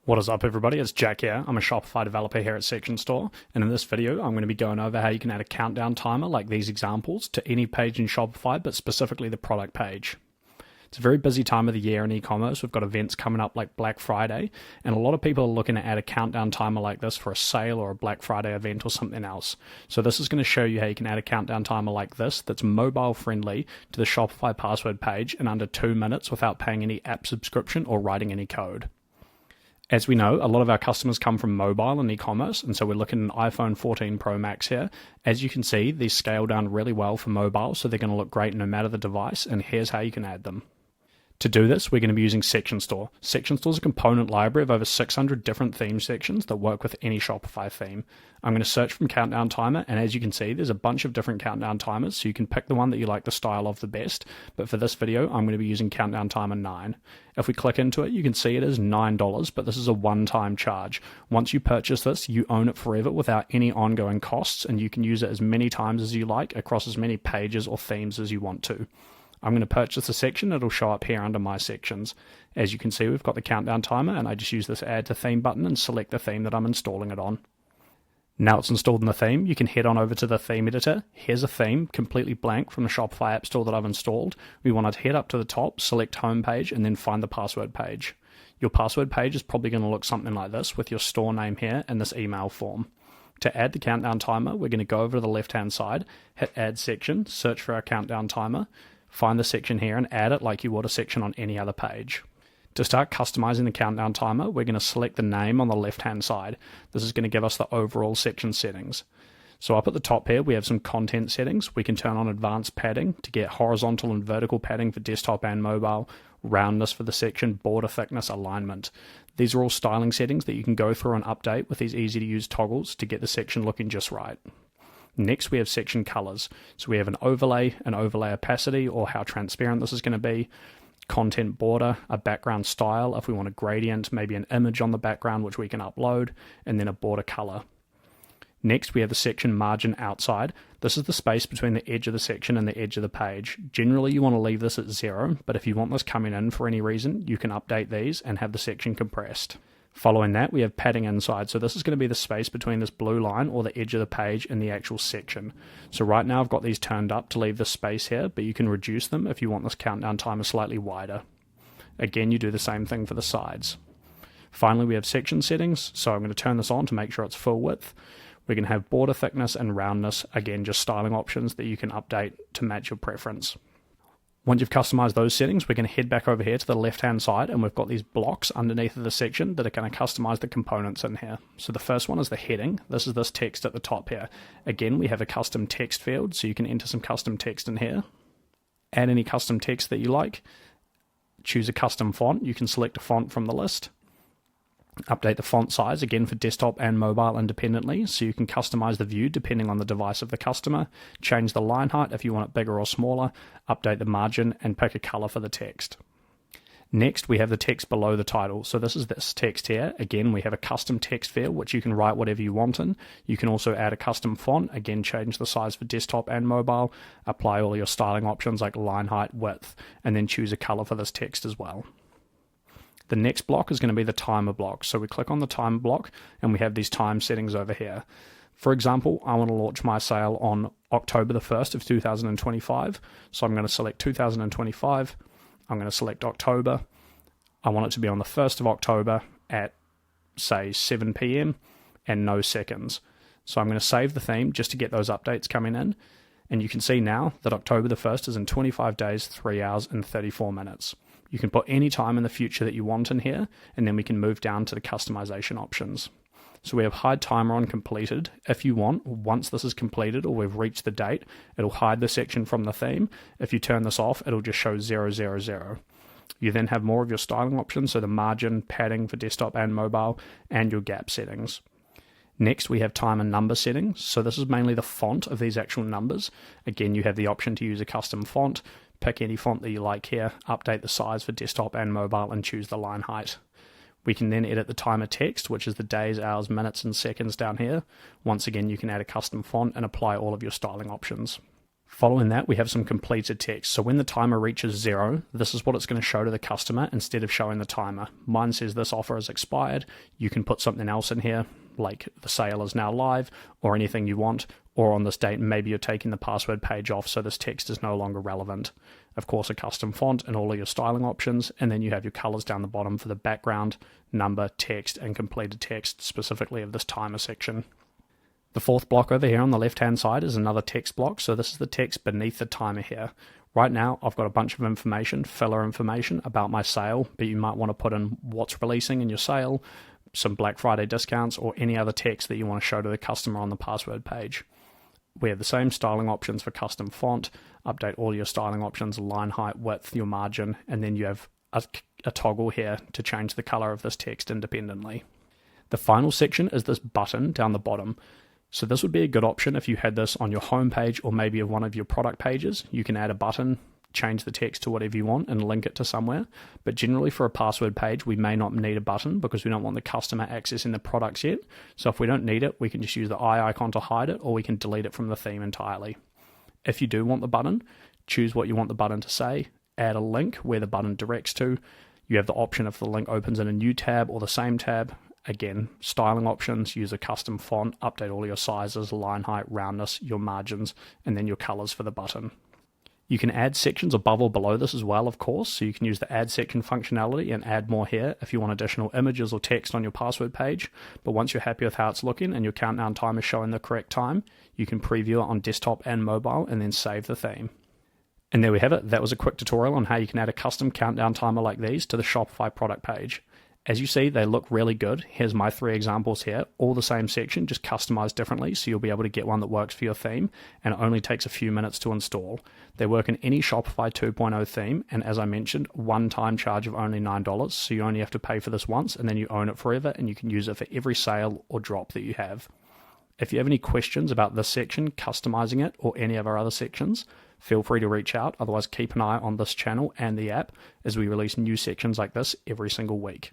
What is up, everybody? It's Jack here. I'm a Shopify developer here at Section Store, and in this video I'm going to be going over how you can add a countdown timer like these examples to any page in Shopify, but specifically the product page. It's a very busy time of the year in e-commerce. We've got events coming up like Black Friday, and a lot of people are looking to add a countdown timer like this for a sale or a Black Friday event or something else. So this is going to show you how you can add a countdown timer like this that's mobile friendly to the Shopify password page in under 2 minutes without paying any app subscription or writing any code. As we know, a lot of our customers come from mobile and e-commerce, and so we're looking at an iPhone 14 Pro Max here. As you can see, these scale down really well for mobile, so they're going to look great no matter the device, and here's how you can add them. To do this, we're going to be using Section Store. Section Store is a component library of over 600 different theme sections that work with any Shopify theme. I'm going to search from Countdown Timer, and as you can see, there's a bunch of different countdown timers, so you can pick the one that you like the style of the best. But for this video, I'm going to be using Countdown Timer 9. If we click into it, you can see it is $9, but this is a one-time charge. Once you purchase this, you own it forever without any ongoing costs, and you can use it as many times as you like across as many pages or themes as you want to. I'm going to purchase a section. It'll show up here under My Sections. As you can see, we've got the countdown timer, and I just use this Add to Theme button and select the theme that I'm installing it on. Now it's installed in the theme, you can head on over to the theme editor. Here's a theme, completely blank from the Shopify App Store that I've installed. We want to head up to the top, select Home Page, and then find the password page. Your password page is probably going to look something like this with your store name here and this email form. To add the countdown timer, we're going to go over to the left-hand side, hit Add Section, search for our countdown timer, find the section here and add it like you would a section on any other page. To start customizing the countdown timer, we're going to select the name on the left-hand side. This is going to give us the overall section settings. So up at the top here, we have some content settings. We can turn on advanced padding to get horizontal and vertical padding for desktop and mobile, roundness for the section, border thickness, alignment. These are all styling settings that you can go through and update with these easy-to-use toggles to get the section looking just right. Next, we have section colors. So we have an overlay opacity, or how transparent this is going to be, content border, a background style if we want a gradient, maybe an image on the background which we can upload, and then a border color. Next, we have the section margin outside. This is the space between the edge of the section and the edge of the page. Generally, you want to leave this at 0, but if you want this coming in for any reason, you can update these and have the section compressed. Following that, we have padding inside. So this is going to be the space between this blue line or the edge of the page and the actual section. So right now I've got these turned up to leave this space here, but you can reduce them if you want this countdown timer slightly wider. Again, you do the same thing for the sides. Finally, we have section settings. So I'm going to turn this on to make sure it's full width. We're going to have border thickness and roundness. Again, just styling options that you can update to match your preference. Once you've customized those settings, we're going to head back over here to the left-hand side, and we've got these blocks underneath of the section that are going to customize the components in here. So the first one is the heading. This is this text at the top here. Again, we have a custom text field, so you can enter some custom text in here. Add any custom text that you like. Choose a custom font. You can select a font from the list. Update the font size, again for desktop and mobile independently, so you can customize the view depending on the device of the customer. Change the line height if you want it bigger or smaller. Update the margin and pick a color for the text. Next, we have the text below the title. So this is this text here. Again, we have a custom text field which you can write whatever you want in. You can also add a custom font. Again, change the size for desktop and mobile. Apply all your styling options like line height, width, and then choose a color for this text as well. The next block is going to be the timer block. So we click on the timer block and we have these time settings over here. For example, I want to launch my sale on October the 1st of 2025. So I'm going to select 2025. I'm going to select October. I want it to be on the 1st of October at, say, 7 p.m. and no seconds. So I'm going to save the theme just to get those updates coming in. And you can see now that October the 1st is in 25 days, 3 hours, and 34 minutes. You can put any time in the future that you want in here, and then we can move down to the customization options. So we have hide timer on completed. If you want, once this is completed or we've reached the date, it'll hide the section from the theme. If you turn this off, it'll just show 000. You then have more of your styling options, so the margin, padding for desktop and mobile, and your gap settings. Next, we have timer number settings. So this is mainly the font of these actual numbers. Again, you have the option to use a custom font. Pick any font that you like here, update the size for desktop and mobile, and choose the line height. We can then edit the timer text, which is the days, hours, minutes, and seconds down here. Once again, you can add a custom font and apply all of your styling options. Following that, we have some completed text. So when the timer reaches 0, this is what it's going to show to the customer instead of showing the timer. Mine says this offer is expired. You can put something else in here, like the sale is now live, or anything you want, or on this date, maybe you're taking the password page off, so this text is no longer relevant. Of course, a custom font and all of your styling options, and then you have your colors down the bottom for the background, number, text, and completed text, specifically of this timer section. The fourth block over here on the left-hand side is another text block, so this is the text beneath the timer here. Right now, I've got a bunch of information, filler information about my sale, but you might want to put in what's releasing in your sale, some Black Friday discounts, or any other text that you want to show to the customer on the password page. We have the same styling options for custom font, update all your styling options, line height, width, your margin, and then you have a toggle here to change the color of this text independently. The final section is this button down the bottom. So this would be a good option if you had this on your home page or maybe one of your product pages. You can add a button, change the text to whatever you want and link it to somewhere. But generally for a password page, we may not need a button because we don't want the customer accessing the products yet. So if we don't need it, we can just use the eye icon to hide it, or we can delete it from the theme entirely. If you do want the button, choose what you want the button to say, add a link where the button directs to. You have the option if the link opens in a new tab or the same tab. Again, styling options, use a custom font, update all your sizes, line height, roundness, your margins, and then your colors for the button. You can add sections above or below this as well, of course, so you can use the add section functionality and add more here if you want additional images or text on your password page. But once you're happy with how it's looking and your countdown time is showing the correct time, you can preview it on desktop and mobile and then save the theme. And there we have it. That was a quick tutorial on how you can add a custom countdown timer like these to the Shopify product page. As you see, they look really good. Here's my 3 examples here, all the same section, just customized differently, so you'll be able to get one that works for your theme, and it only takes a few minutes to install. They work in any Shopify 2.0 theme, and as I mentioned, one-time charge of only $9, so you only have to pay for this once, and then you own it forever, and you can use it for every sale or drop that you have. If you have any questions about this section, customizing it, or any of our other sections, feel free to reach out. Otherwise, keep an eye on this channel and the app as we release new sections like this every single week.